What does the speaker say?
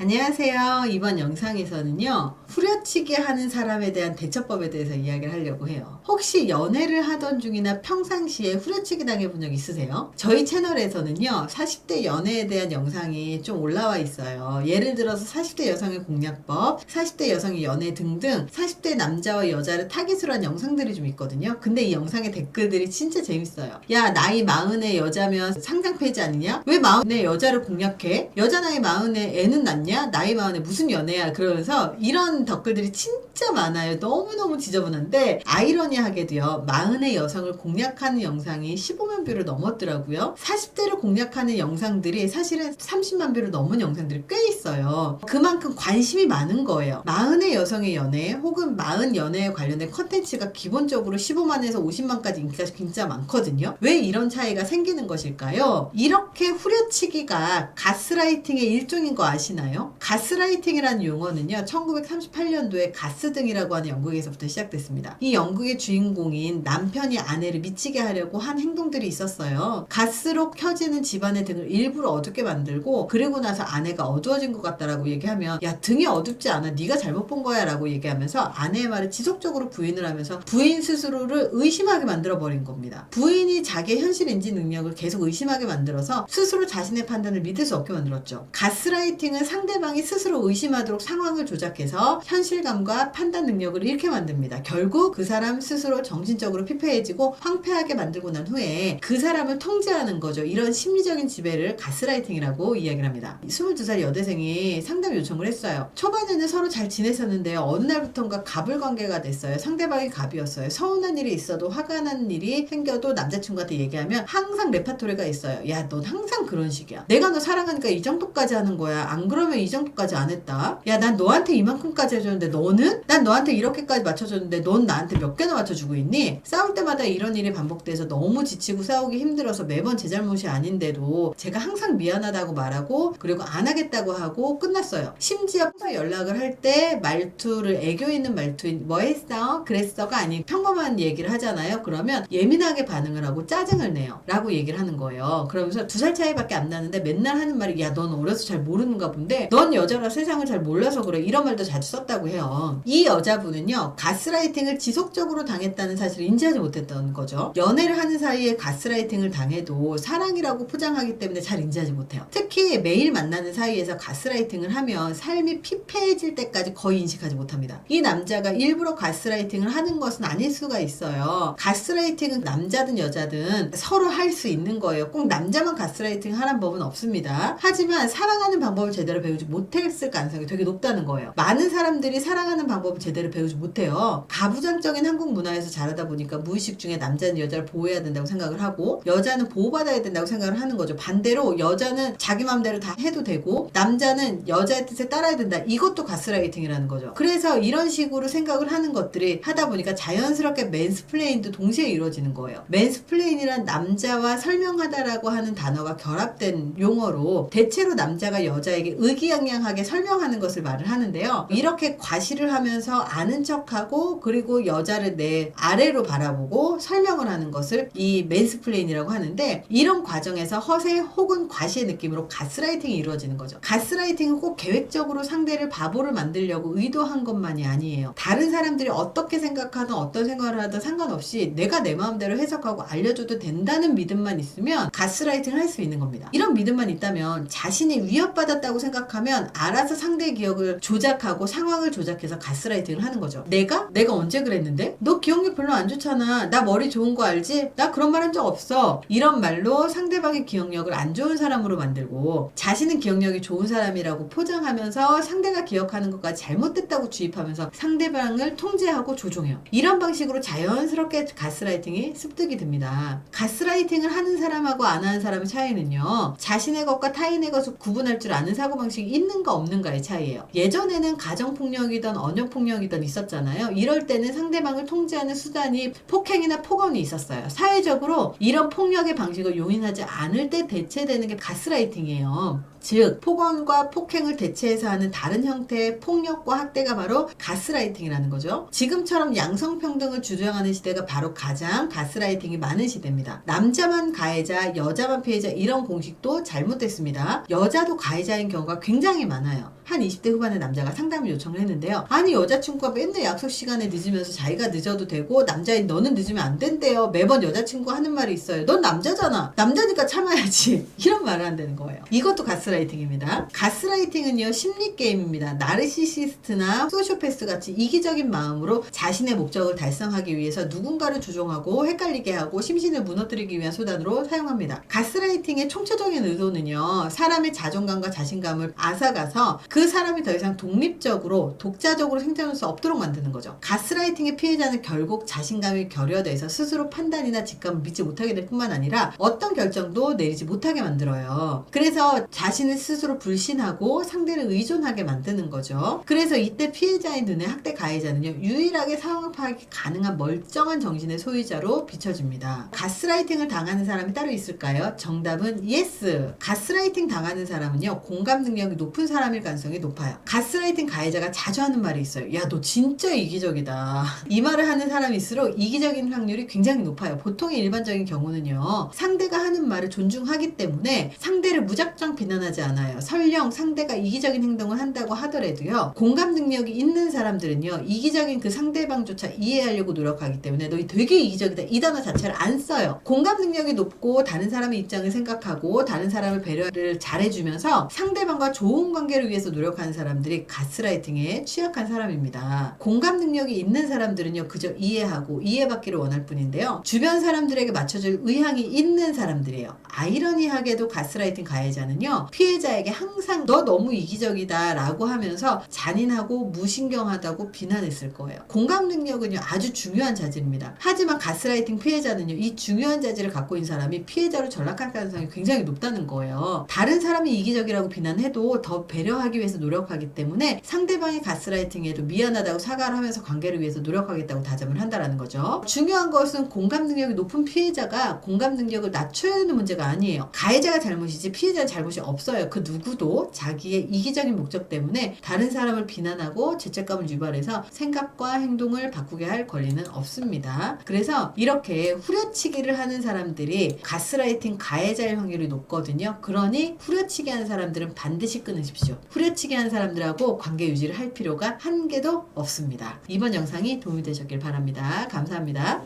안녕하세요. 이번 영상에서는요, 후려치기 하는 사람에 대한 대처법에 대해서 이야기를 하려고 해요. 혹시 연애를 하던 중이나 평상시에 후려치기 당해본 적 있으세요? 저희 채널에서는요, 40대 연애에 대한 영상이 좀 올라와 있어요. 예를 들어서 40대 여성의 공략법, 40대 여성의 연애 등등 40대 남자와 여자를 타깃으로 한 영상들이 좀 있거든요. 근데 이 영상의 댓글들이 진짜 재밌어요. 야, 나이 40의 여자면 상장폐지 아니냐? 왜 40의 여자를 공략해? 여자 나이 40에 애는 낳냐? 나이 40에 무슨 연애야? 그러면서 이런 댓글들이 진짜 많아요. 너무너무 지저분한데 아이러니하게도요, 40의 여성을 공략하는 영상이 15만 뷰를 넘었더라고요. 40대를 공략하는 영상들이 사실은 30만 뷰를 넘은 영상들이 꽤 있어요. 그만큼 관심이 많은 거예요. 40의 여성의 연애 혹은 40 연애에 관련된 컨텐츠가 기본적으로 15만에서 50만까지 인기가 진짜 많거든요. 왜 이런 차이가 생기는 것일까요? 이렇게 후려치기가 가스라이팅의 일종인 거 아시나요? 가스라이팅이라는 용어는요, 1938년도에 가스등이라고 하는 연극에서부터 시작됐습니다. 이 연극의 주인공인 남편이 아내를 미치게 하려고 한 행동들이 있었어요. 가스로 켜지는 집안의 등을 일부러 어둡게 만들고, 그리고 나서 아내가 어두워진 것 같다라고 얘기하면, 야, 등이 어둡지 않아, 네가 잘못 본 거야 라고 얘기하면서 아내의 말을 지속적으로 부인을 하면서 부인 스스로를 의심하게 만들어버린 겁니다. 부인이 자기의 현실 인지 능력을 계속 의심하게 만들어서 스스로 자신의 판단을 믿을 수 없게 만들었죠. 가스라이팅은 상대방이 스스로 의심하도록 상황을 조작해서 현실감과 판단 능력을 잃게 만듭니다. 결국 그 사람 스스로 정신적으로 피폐해지고 황폐하게 만들고 난 후에 그 사람을 통제하는 거죠. 이런 심리적인 지배를 가스라이팅이라고 이야기를 합니다. 22살 여대생이 상담 요청을 했어요. 초반에는 서로 잘 지냈었는데요, 어느 날부턴가 갑을 관계가 됐어요. 상대방이 갑이었어요. 서운한 일이 있어도, 화가 나는 일이 생겨도 남자친구한테 얘기하면 항상 레파토리가 있어요. 야, 넌 항상 그런 식이야. 내가 너 사랑하니까 이 정도까지 하는 거야. 안 그러면 이 정도까지 안 했다. 야, 난 너한테 이만큼까지 해줬는데 너는? 난 너한테 이렇게까지 맞춰줬는데 넌 나한테 몇 개나 맞춰주고 있니? 싸울 때마다 이런 일이 반복돼서 너무 지치고 싸우기 힘들어서 매번 제 잘못이 아닌데도 제가 항상 미안하다고 말하고, 그리고 안 하겠다고 하고 끝났어요. 심지어 연락을 할 때 말투를, 애교 있는 말투인 뭐 했어? 그랬어가 아닌 평범한 얘기를 하잖아요. 그러면 예민하게 반응을 하고 짜증을 내요 라고 얘기를 하는 거예요. 그러면서 2살 차이밖에 안 나는데 맨날 하는 말이, 야, 넌 어려서 잘 모르는가 본데 넌 여자가 세상을 잘 몰라서 그래, 이런 말도 자주 썼다고 해요. 이 여자분은요, 가스라이팅을 지속적으로 당했다는 사실을 인지하지 못했던 거죠. 연애를 하는 사이에 가스라이팅을 당해도 사랑이라고 포장하기 때문에 잘 인지하지 못해요. 특히 매일 만나는 사이에서 가스라이팅을 하면 삶이 피폐해질 때까지 거의 인식하지 못합니다. 이 남자가 일부러 가스라이팅을 하는 것은 아닐 수가 있어요. 가스라이팅은 남자든 여자든 서로 할 수 있는 거예요. 꼭 남자만 가스라이팅 하는 법은 없습니다. 하지만 사랑하는 방법을 제대로 배우지 못했을 가능성이 되게 높다는 거예요. 많은 사람들이 사랑하는 방법을 제대로 배우지 못해요. 가부장적인 한국 문화에서 자라다 보니까 무의식 중에 남자는 여자를 보호해야 된다고 생각을 하고, 여자는 보호받아야 된다고 생각을 하는 거죠. 반대로 여자는 자기 마음대로 다 해도 되고 남자는 여자의 뜻에 따라야 된다. 이것도 가스라이팅이라는 거죠. 그래서 이런 식으로 생각을 하는 것들이 하다 보니까 자연스럽게 맨스플레인도 동시에 이루어지는 거예요. 맨스플레인이란 남자와 설명하다라고 하는 단어가 결합된 용어로, 대체로 남자가 여자에게 의기양양하게 설명하는 것을 말을 하는데요. 이렇게 과시를 하면서 아는 척하고, 그리고 여자를 내 아래로 바라보고 설명을 하는 것을 이 맨스플레인이라고 하는데, 이런 과정에서 허세 혹은 과시의 느낌으로 가스라이팅이 이루어지는 거죠. 가스라이팅은 꼭 계획적으로 상대를 바보를 만들려고 의도한 것만이 아니에요. 다른 사람들이 어떻게 생각하든 어떤 생각을 하든 상관없이 내가 내 마음대로 해석하고 알려줘도 된다는 믿음만 있으면 가스라이팅을 할 수 있는 겁니다. 이런 믿음만 있다면 자신이 위협받았다고 생각하면 알아서 상대의 기억을 조작하고 상황을 조작해서 가스라이팅을 하는 거죠. 내가 언제 그랬는데? 너 기억력 별로 안 좋잖아. 나 머리 좋은 거 알지? 나 그런 말 한 적 없어. 이런 말로 상대방의 기억력을 안 좋은 사람으로 만들고, 자신은 기억력이 좋은 사람이라고 포장하면서 상대가 기억하는 것까지 잘못됐다고 주입하면서 상대방을 통제하고 조종해요. 이런 방식으로 자연스럽게 가스라이팅이 습득이 됩니다. 가스라이팅을 하는 사람하고 안 하는 사람의 차이는요, 자신의 것과 타인의 것을 구분할 줄 아는 사고방식이 있는가 없는가의 차이예요. 예전에는 가정폭력이든 언어폭력이든 있었잖아요. 이럴 때는 상대방을 통제하는 수단이 폭행이나 폭언이 있었어요. 사회적으로 이런 폭력의 방식을 용인하지 않을 때 대체되는 게 가스라이팅이에요. 즉 폭언과 폭행을 대체해서 하는 다른 형태의 폭력과 학대가 바로 가스라이팅이라는 거죠. 지금처럼 양성평등을 주장하는 시대가 바로 가장 가스라이팅이 많은 시대입니다. 남자만 가해자, 여자만 피해자 이런 공식도 잘못됐습니다. 여자도 가해자인 경우가 굉장히 많아요. 한 20대 후반의 남자가 상담을 요청을 했는데요. 아니 여자친구가 맨날 약속 시간에 늦으면서 자기가 늦어도 되고 남자인 너는 늦으면 안 된대요. 매번 여자친구가 하는 말이 있어요. 넌 남자잖아. 남자니까 참아야지. 이런 말을 한다는 거예요. 이것도 가스라이팅입니다. 가스라이팅은요 심리게임입니다. 나르시시스트나 소시오패스 같이 이기적인 마음으로 자신의 목적을 달성하기 위해서 누군가를 조종하고 헷갈리게 하고 심신을 무너뜨리기 위한 수단으로 사용합니다. 가스라이팅의 총체적인 의도는요 사람의 자존감과 자신감을 앗아가서 그 사람이 더 이상 독립적으로 독자적으로 생존할 수 없도록 만드는 거죠. 가스라이팅의 피해자는 결국 자신감이 결여돼서 스스로 판단이나 직감을 믿지 못하게 될 뿐만 아니라 어떤 결정도 내리지 못하게 만들어요. 그래서 자신을 스스로 불신하고 상대를 의존하게 만드는 거죠. 그래서 이때 피해자의 눈에 학대 가해자는요 유일하게 상황 파악이 가능한 멀쩡한 정신의 소유자로 비춰집니다. 가스라이팅을 당하는 사람이 따로 있을까요? 정답은 예스. 가스라이팅 당하는 사람은요 공감 능력이 높은 사람일 가능성이 높아요. 가스라이팅 가해자가 자주 하는 말이 있어요. 야, 너 진짜 이기적이다. 이 말을 하는 사람일수록 이기적인 확률이 굉장히 높아요. 보통의 일반적인 경우는요. 상대가 하는 말을 존중하기 때문에 상대를 무작정 비난하지 않아요. 설령 상대가 이기적인 행동을 한다고 하더라도요. 공감 능력이 있는 사람들은요. 이기적인 그 상대방조차 이해하려고 노력하기 때문에 너 되게 이기적이다. 이 단어 자체를 안 써요. 공감 능력이 높고 다른 사람의 입장을 생각하고 다른 사람을 배려를 잘해주면서 상대방과 좋은 관계를 위해서 노력하는 사람들이 가스라이팅에 취약한 사람입니다. 공감 능력이 있는 사람들은요 그저 이해하고 이해받기를 원할 뿐인데요 주변 사람들에게 맞춰줄 의향이 있는 사람들이에요. 아이러니하게도 가스라이팅 가해자는요 피해자에게 항상 너 너무 이기적이다 라고 하면서 잔인하고 무신경하다고 비난했을 거예요. 공감 능력은요 아주 중요한 자질입니다. 하지만 가스라이팅 피해자는요 이 중요한 자질을 갖고 있는 사람이 피해자로 전락할 가능성이 굉장히 높다는 거예요. 다른 사람이 이기적이라고 비난해도 더 배려하기 위해서 노력하기 때문에 상대방의 가스라이팅에도 미안하다고 사과를 하면서 관계를 위해서 노력하겠다고 다짐을 한다라는 거죠. 중요한 것은 공감 능력이 높은 피해자가 공감 능력을 낮춰야 하는 문제가 아니에요. 가해자가 잘못이지 피해자의 잘못이 없어요. 그 누구도 자기의 이기적인 목적 때문에 다른 사람을 비난하고 죄책감을 유발해서 생각과 행동을 바꾸게 할 권리는 없습니다. 그래서 이렇게 후려치기를 하는 사람들이 가스라이팅 가해자일 확률이 높거든요. 그러니 후려치기 하는 사람들은 반드시 끊으십시오. 후려치기 하는 사람들하고 관계 유지를 할 필요가 한 개도 없습니다. 이번 영상이 도움이 되셨길 바랍니다. 감사합니다.